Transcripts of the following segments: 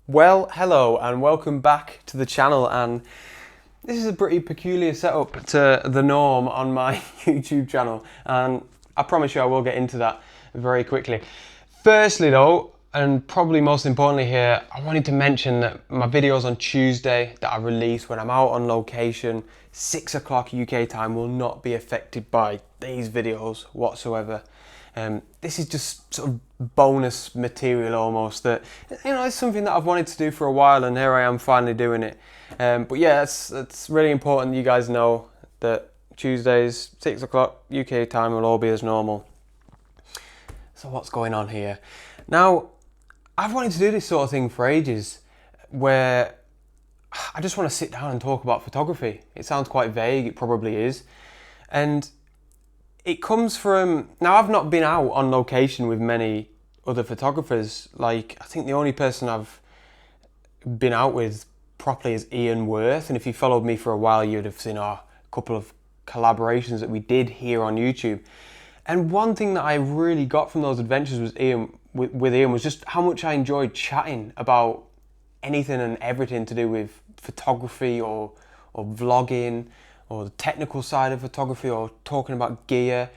Well, hello and welcome back to the channel, and this is a pretty peculiar setup to the norm on my YouTube channel, and I promise you I will get into that very quickly. Firstly though, and probably most importantly here, I wanted to mention that my videos on Tuesday that I release when I'm out on location, 6 o'clock UK time, will not be affected by these videos whatsoever. This is just sort of bonus material almost that, it's something that I've wanted to do for a while, and here I am finally doing it. But yeah, it's really important that you guys know that Tuesdays, 6 o'clock UK time, will all be as normal. So what's going on here? Now, I've wanted to do this sort of thing for ages, where I just want to sit down and talk about photography. It sounds quite vague, it probably is. And it comes from, now I've not been out on location with many other photographers. Like, I think the only person I've been out with properly is Ian Worth. And if you followed me for a while, you'd have seen a couple of collaborations that we did here on YouTube. And one thing that I really got from those adventures with Ian was just how much I enjoyed chatting about anything and everything to do with photography or vlogging, or the technical side of photography, or talking about gear.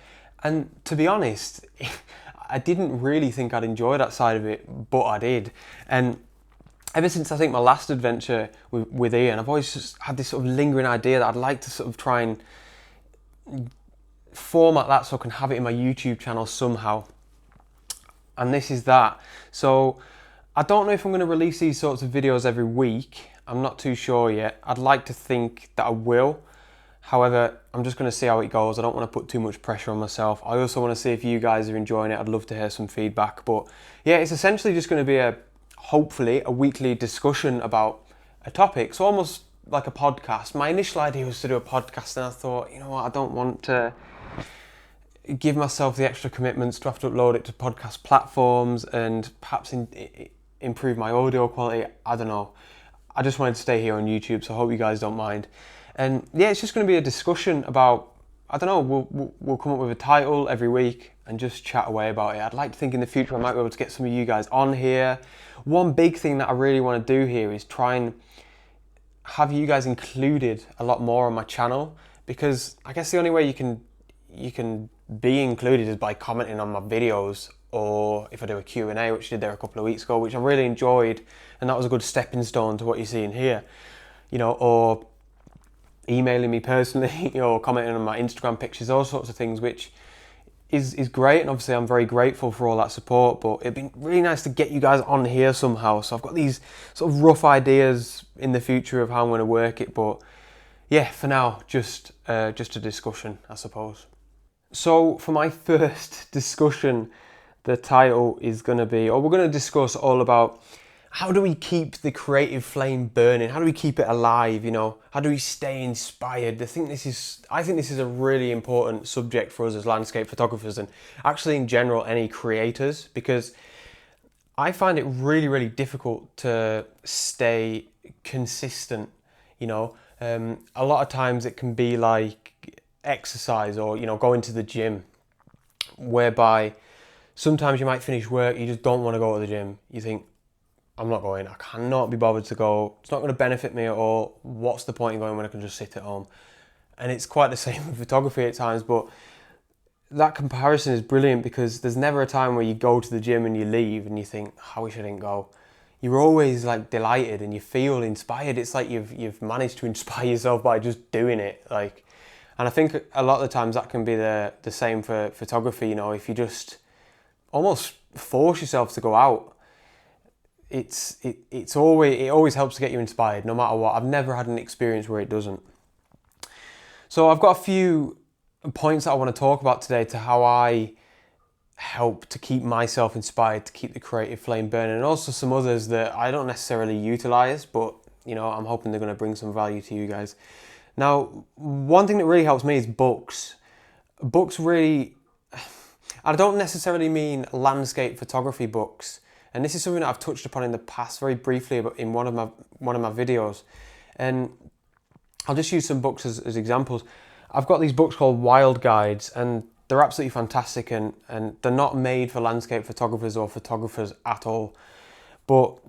And to be honest, I didn't really think I'd enjoy that side of it, but I did. And ever since I think my last adventure with Ian, I've always just had this sort of lingering idea that I'd like to sort of try and format that so I can have it in my YouTube channel somehow. And this is that. So I don't know if I'm going to release these sorts of videos every week. I'm not too sure yet. I'd like to think that I will. However, I'm just going to see how it goes. I don't want to put too much pressure on myself. I also want to see if you guys are enjoying it. I'd love to hear some feedback. But yeah, it's essentially just going to be hopefully a weekly discussion about a topic. So almost like a podcast. My initial idea was to do a podcast, and I thought, you know what, I don't want to give myself the extra commitments to have to upload it to podcast platforms and perhaps improve my audio quality. I don't know. I just wanted to stay here on YouTube, so I hope you guys don't mind. And yeah, it's just going to be a discussion about, I don't know, we'll come up with a title every week and just chat away about it. I'd like to think in the future I might be able to get some of you guys on here. One big thing that I really want to do here is try and have you guys included a lot more on my channel, because I guess the only way you can be included is by commenting on my videos, or if I do a Q&A, which I did there a couple of weeks ago, which I really enjoyed, and that was a good stepping stone to what you're seeing here, or emailing me personally, or commenting on my Instagram pictures, those sorts of things, which is great, and obviously I'm very grateful for all that support. But it'd be really nice to get you guys on here somehow. So I've got these sort of rough ideas in the future of how I'm going to work it, but yeah, for now, just a discussion, I suppose. So for my first discussion, the title is going to be, or we're going to discuss all about, how do we keep the creative flame burning? How do we keep it alive? How do we stay inspired? I think this is a really important subject for us as landscape photographers, and actually in general any creators, because I find it really, really difficult to stay consistent. A lot of times it can be like exercise, or going to the gym, whereby sometimes you might finish work, you just don't want to go to the gym. You think, I'm not going, I cannot be bothered to go, it's not going to benefit me at all, what's the point in going when I can just sit at home? And it's quite the same with photography at times, but that comparison is brilliant, because there's never a time where you go to the gym and you leave and you think, I wish I didn't go. You're always like delighted and you feel inspired. It's like you've managed to inspire yourself by just doing it. And I think a lot of the times that can be the same for photography. If you just almost force yourself to go out, it always helps to get you inspired, no matter what. I've never had an experience where it doesn't. So I've got a few points that I want to talk about today to how I help to keep myself inspired, to keep the creative flame burning, and also some others that I don't necessarily utilize, but I'm hoping they're going to bring some value to you guys. Now, one thing that really helps me is books. Books really, I don't necessarily mean landscape photography books. And this is something that I've touched upon in the past very briefly in one of my videos. And I'll just use some books as examples. I've got these books called Wild Guides, and they're absolutely fantastic, and they're not made for landscape photographers or photographers at all. But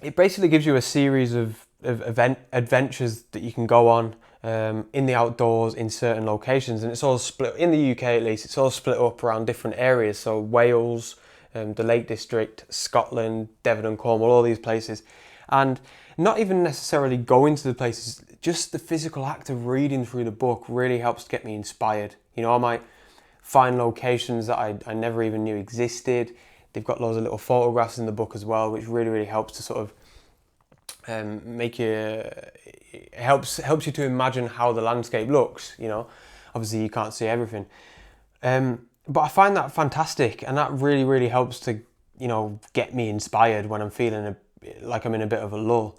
it basically gives you a series of adventures that you can go on in the outdoors in certain locations, and it's all split in the UK at least. It's all split up around different areas. So Wales, the Lake District, Scotland, Devon and Cornwall, all these places, and not even necessarily going to the places. Just the physical act of reading through the book really helps to get me inspired. You know, I might find locations that I never even knew existed. They've got loads of little photographs in the book as well, which really helps to sort of make you, it helps you to imagine how the landscape looks. You know, obviously you can't see everything, but I find that fantastic, and that really helps to, you know, get me inspired when I'm feeling like I'm in a bit of a lull.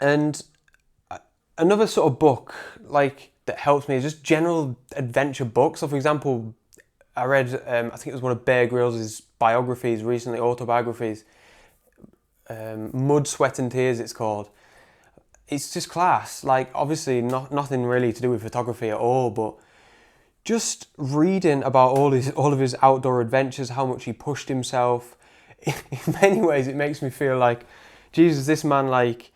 And another sort of book like that helps me is just general adventure books. So for example, I read I think it was one of Bear Grylls' biographies recently, autobiographies, Mud, Sweat and Tears it's called. It's just class. Like, obviously nothing really to do with photography at all, but just reading about all of his outdoor adventures, how much he pushed himself. In many ways it makes me feel like, Jesus, this man like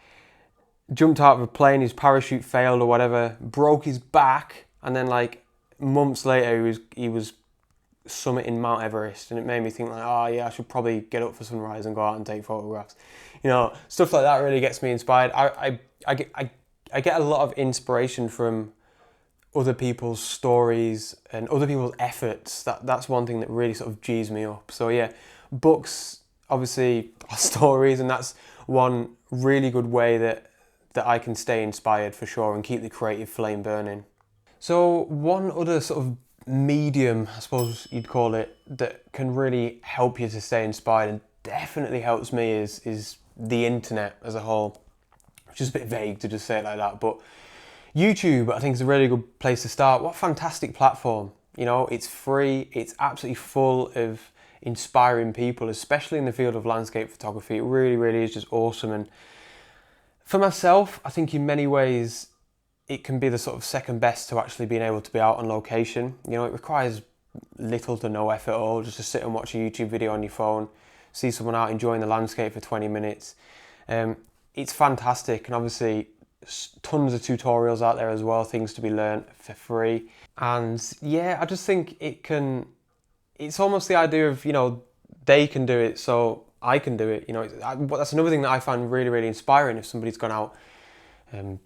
jumped out of a plane, his parachute failed or whatever, broke his back, and then like months later he was summiting Mount Everest, and it made me think like, oh yeah, I should probably get up for sunrise and go out and take photographs. You know, stuff like that really gets me inspired. I get a lot of inspiration from other people's stories and other people's efforts. That's one thing that really sort of G's me up. So yeah, books obviously are stories, and that's one really good way that I can stay inspired for sure and keep the creative flame burning. So one other sort of medium, I suppose you'd call it, that can really help you to stay inspired and definitely helps me is the internet as a whole, which is a bit vague to just say it like that, but YouTube I think is a really good place to start. What a fantastic platform. You know, it's free, it's absolutely full of inspiring people, especially in the field of landscape photography. It really is just awesome. And for myself, I think in many ways it can be the sort of second best to actually being able to be out on location. You know, it requires little to no effort at all, just to sit and watch a YouTube video on your phone, see someone out enjoying the landscape for 20 minutes. It's fantastic, and obviously tons of tutorials out there as well, things to be learned for free. And yeah, I just think it's almost the idea of, you know, they can do it, so I can do it. You know, that's another thing that I find really inspiring. If somebody's gone out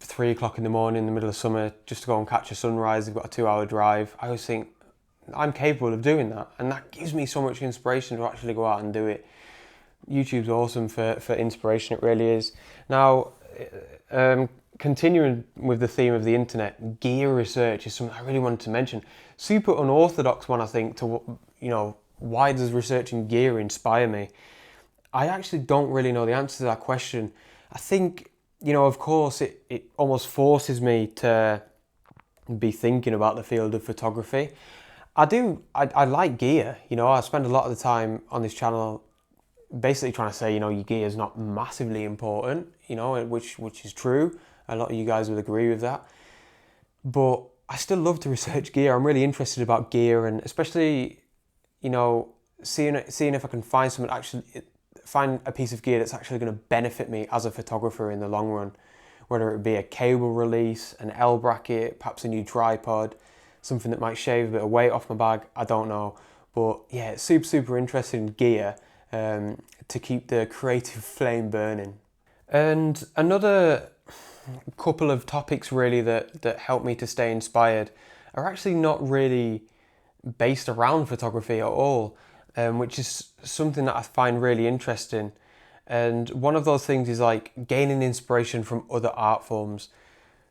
3 o'clock in the morning in the middle of summer just to go and catch a sunrise, they've got a 2-hour drive, I always think I'm capable of doing that, and that gives me so much inspiration to actually go out and do it. YouTube's awesome for inspiration, it really is. Now, continuing with the theme of the internet, gear research is something I really wanted to mention. Super unorthodox one, I think, to, you know, why does researching gear inspire me? I actually don't really know the answer to that question. I think, you know, of course, it almost forces me to be thinking about the field of photography. I like gear, you know, I spend a lot of the time on this channel basically trying to say, you know, your gear is not massively important, you know, which is true. A lot of you guys would agree with that. But I still love to research gear. I'm really interested about gear, and especially, you know, seeing if I can find a piece of gear that's actually going to benefit me as a photographer in the long run, whether it be a cable release, an L bracket, perhaps a new tripod, something that might shave a bit of weight off my bag, I don't know. But yeah, it's super interested in gear to keep the creative flame burning. And another couple of topics really that help me to stay inspired are actually not really based around photography at all, which is something that I find really interesting. And one of those things is like gaining inspiration from other art forms.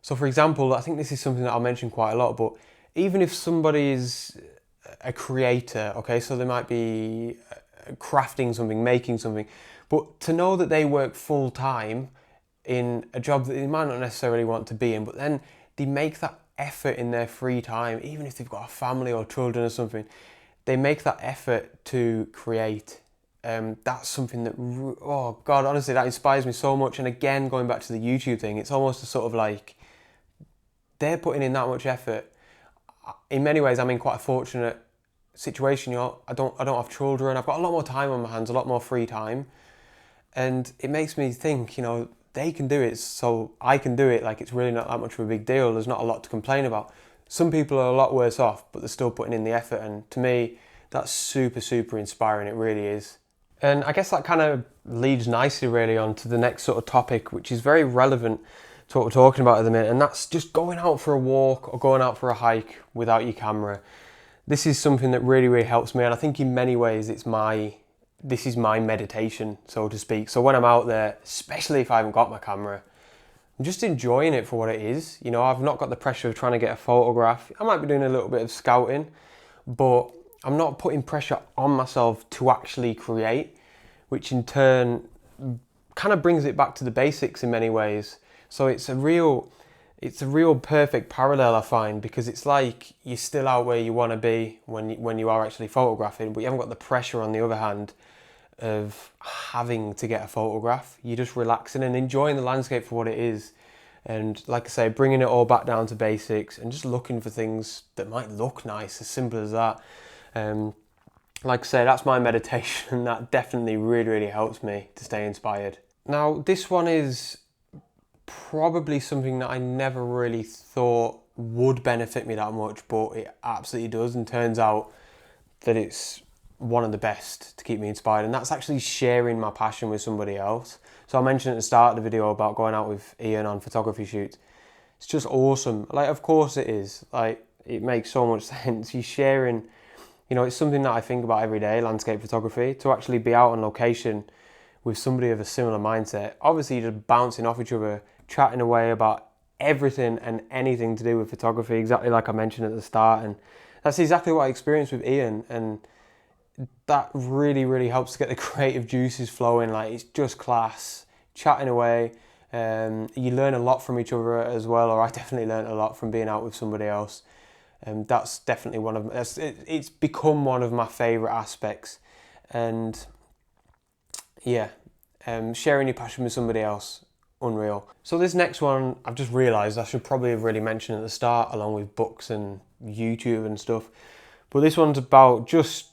So for example, I think this is something that I'll mention quite a lot, but even if somebody is a creator, okay, so they might be crafting something, making something, but to know that they work full time in a job that they might not necessarily want to be in, but then they make that effort in their free time, even if they've got a family or children or something, they make that effort to create. That's something that, oh God, honestly, that inspires me so much. And again, going back to the YouTube thing, it's almost a sort of like, they're putting in that much effort. In many ways, I'm in quite a fortunate situation. You know, I don't have children. I've got a lot more time on my hands, a lot more free time. And it makes me think, you know, they can do it, so I can do it. Like, it's really not that much of a big deal. There's not a lot to complain about. Some people are a lot worse off, but they're still putting in the effort. And to me, that's super, super inspiring. It really is. And I guess that kind of leads nicely really on to the next sort of topic, which is very relevant to what we're talking about at the minute. And that's just going out for a walk or going out for a hike without your camera. This is something that really, really helps me. And I think in many ways, this is my meditation, so to speak. So when I'm out there, especially if I haven't got my camera, I'm just enjoying it for what it is. You know, I've not got the pressure of trying to get a photograph. I might be doing a little bit of scouting, but I'm not putting pressure on myself to actually create, which in turn kind of brings it back to the basics in many ways. So it's a real perfect parallel, I find, because it's like you're still out where you want to be when you are actually photographing, but you haven't got the pressure on the other hand of having to get a photograph. You're just relaxing and enjoying the landscape for what it is. And like I say, bringing it all back down to basics and just looking for things that might look nice, as simple as that. Like I say, that's my meditation. That definitely really, really helps me to stay inspired. Now, this one is probably something that I never really thought would benefit me that much, but it absolutely does, and turns out that it's one of the best to keep me inspired, and that's actually sharing my passion with somebody else. So I mentioned at the start of the video about going out with Ian on photography shoots. It's just awesome. Like, of course it is. Like, it makes so much sense. You're sharing, you know, it's something that I think about every day, landscape photography. To actually be out on location with somebody of a similar mindset, obviously you're just bouncing off each other, chatting away about everything and anything to do with photography, exactly like I mentioned at the start. And that's exactly what I experienced with Ian, and that really, really helps to get the creative juices flowing. Like, it's just class, chatting away. You learn a lot from each other as well, or I definitely learned a lot from being out with somebody else. That's definitely it's become one of my favourite aspects. And yeah, sharing your passion with somebody else, unreal. So this next one, I've just realised I should probably have really mentioned at the start, along with books and YouTube and stuff. But this one's about just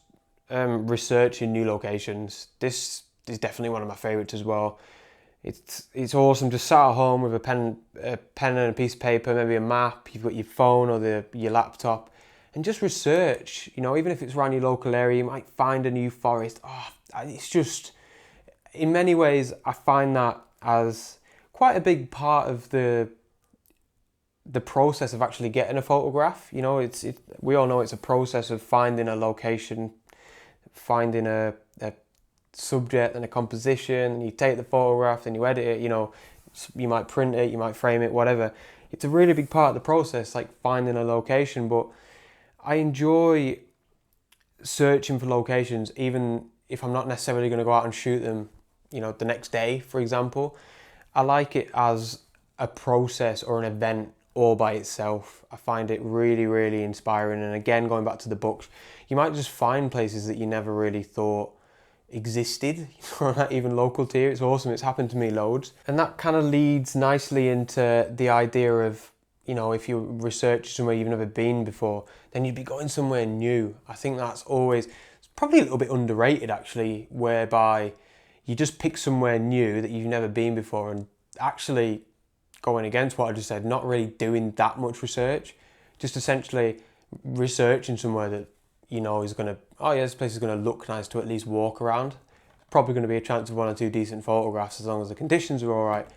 researching new locations. This is definitely one of my favourites as well. It's awesome, just sat at home with a pen and a piece of paper, maybe a map, you've got your phone or your laptop, and just research. You know, even if it's around your local area, you might find a new forest. It's just, in many ways, I find that as quite a big part of the process of actually getting a photograph. You know, we all know it's a process of finding a location, finding a subject and a composition, and you take the photograph and you edit it. You know, you might print it, you might frame it, whatever. It's a really big part of the process, like finding a location. But I enjoy searching for locations, even if I'm not necessarily going to go out and shoot them, you know, the next day, for example. I like it as a process or an event all by itself. I find it really, really inspiring. And again, going back to the books, you might just find places that you never really thought existed, or not even local to you. It's awesome. It's happened to me loads. And that kind of leads nicely into the idea of, you know, if you research somewhere you've never been before, then you'd be going somewhere new. I think that's always, it's probably a little bit underrated actually, whereby you just pick somewhere new that you've never been before, and actually going against what I just said, not really doing that much research, just essentially researching somewhere that you know is going to, oh yeah, this place is going to look nice to at least walk around. Probably going to be a chance of 1 or 2 decent photographs as long as the conditions are all right.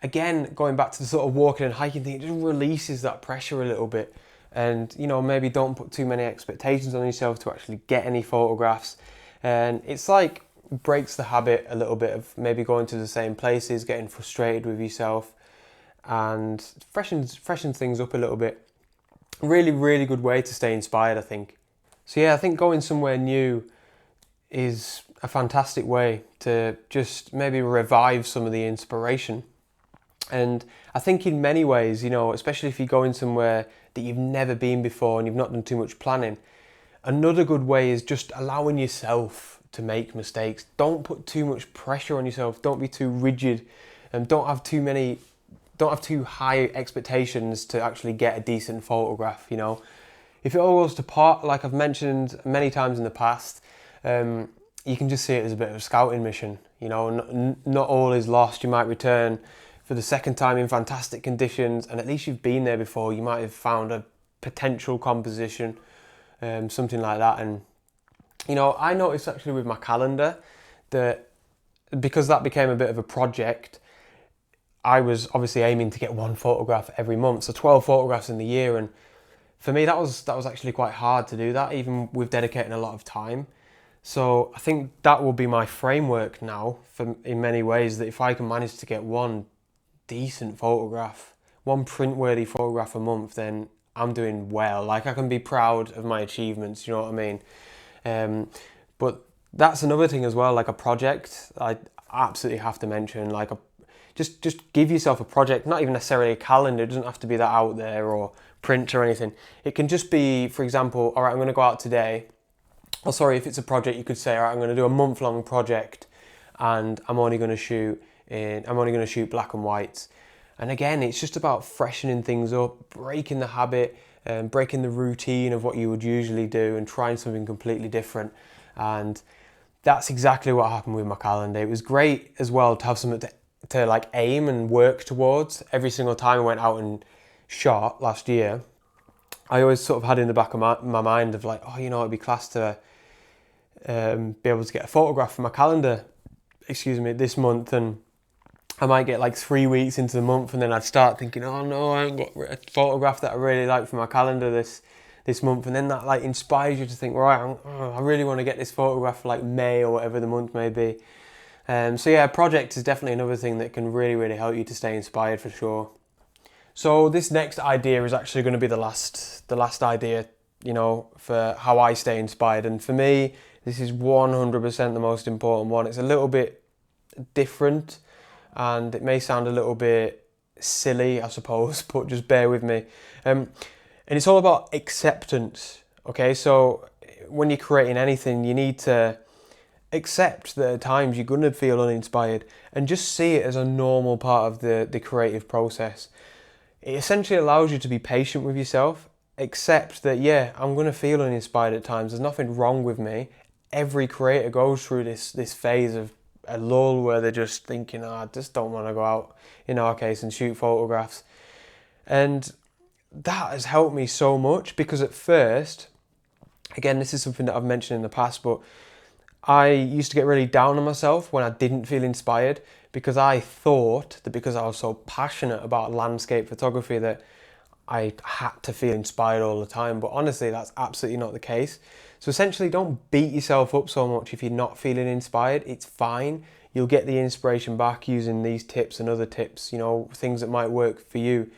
Again, going back to the sort of walking and hiking thing, it just releases that pressure a little bit. And, you know, maybe don't put too many expectations on yourself to actually get any photographs. And it's like breaks the habit a little bit of maybe going to the same places, getting frustrated with yourself, and freshens things up a little bit. Really, really good way to stay inspired, I think. So yeah, I think going somewhere new is a fantastic way to just maybe revive some of the inspiration. And I think in many ways, you know, especially if you're going somewhere that you've never been before and you've not done too much planning, another good way is just allowing yourself to make mistakes. Don't put too much pressure on yourself. Don't be too rigid, and don't have too high expectations to actually get a decent photograph, you know. If it all goes to pot, like I've mentioned many times in the past, you can just see it as a bit of a scouting mission. You know, not all is lost. You might return for the second time in fantastic conditions, and at least you've been there before. You might have found a potential composition, something like that. And you know, I noticed actually with my calendar that because that became a bit of a project, I was obviously aiming to get one photograph every month, so 12 photographs in the year. And for me, that was actually quite hard to do that, even with dedicating a lot of time. So I think that will be my framework now, in many ways, that if I can manage to get one decent photograph, one print-worthy photograph a month, then I'm doing well. Like, I can be proud of my achievements, you know what I mean? But that's another thing as well, like a project, I absolutely have to mention, like just give yourself a project, not even necessarily a calendar, it doesn't have to be that out there or print or anything. It can just be, for example, all right, I'm going to go out today. Oh, sorry, if it's a project, you could say, all right, I'm going to do a month-long project, and I'm only going to shoot black and whites. And again, it's just about freshening things up, breaking the habit, breaking the routine of what you would usually do, and trying something completely different. And that's exactly what happened with my calendar. It was great as well to have something to like aim and work towards. Every single time I went out and shot last year, I always sort of had in the back of my mind of like, oh, you know, it'd be class to be able to get a photograph from my calendar, this month. And I might get like 3 weeks into the month, and then I'd start thinking, oh no, I haven't got a photograph that I really like for my calendar this month. And then that like inspires you to think, right, I really want to get this photograph for like May or whatever the month may be. So yeah, a project is definitely another thing that can really, really help you to stay inspired for sure. So this next idea is actually going to be the last idea, you know, for how I stay inspired. And for me, this is 100% the most important one. It's a little bit different, and it may sound a little bit silly, I suppose, but just bear with me. And it's all about acceptance, okay? So when you're creating anything, you need to accept that at times you're going to feel uninspired, and just see it as a normal part of the creative process. It essentially allows you to be patient with yourself. Accept that, yeah, I'm going to feel uninspired at times. There's nothing wrong with me. Every creator goes through this phase of a lull where they're just thinking, I just don't want to go out, in our case, and shoot photographs. And that has helped me so much, because at first, again, this is something that I've mentioned in the past, but I used to get really down on myself when I didn't feel inspired, because I thought that because I was so passionate about landscape photography that I had to feel inspired all the time. But honestly, that's absolutely not the case. So essentially, don't beat yourself up so much if you're not feeling inspired. It's fine. You'll get the inspiration back using these tips and other tips, you know, things that might work for you.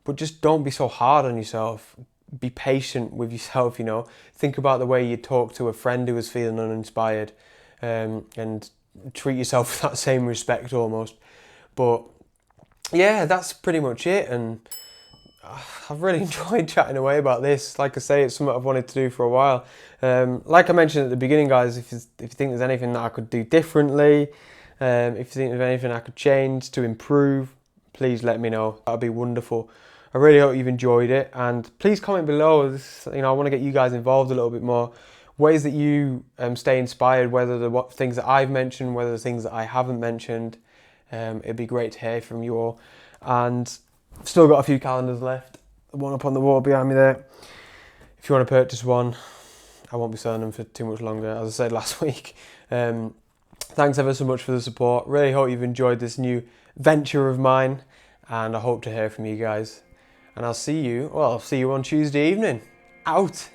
But just don't be so hard on yourself. Be patient with yourself, you know. Think about the way you talk to a friend who was feeling uninspired, and treat yourself with that same respect almost. But yeah, that's pretty much it. And I've really enjoyed chatting away about this. Like I say, it's something I've wanted to do for a while. Like I mentioned at the beginning, guys, if you think there's anything that I could do differently, if you think there's anything I could change to improve, please let me know. That'd be wonderful. I really hope you've enjoyed it, and please comment below. You know, I want to get you guys involved a little bit more. Ways that you stay inspired, whether the things that I've mentioned, whether the things that I haven't mentioned. It'd be great to hear from you all. And I've still got a few calendars left. One up on the wall behind me there. If you want to purchase one, I won't be selling them for too much longer, as I said last week. Thanks ever so much for the support. Really hope you've enjoyed this new venture of mine, and I hope to hear from you guys. And I'll see you on Tuesday evening. Out!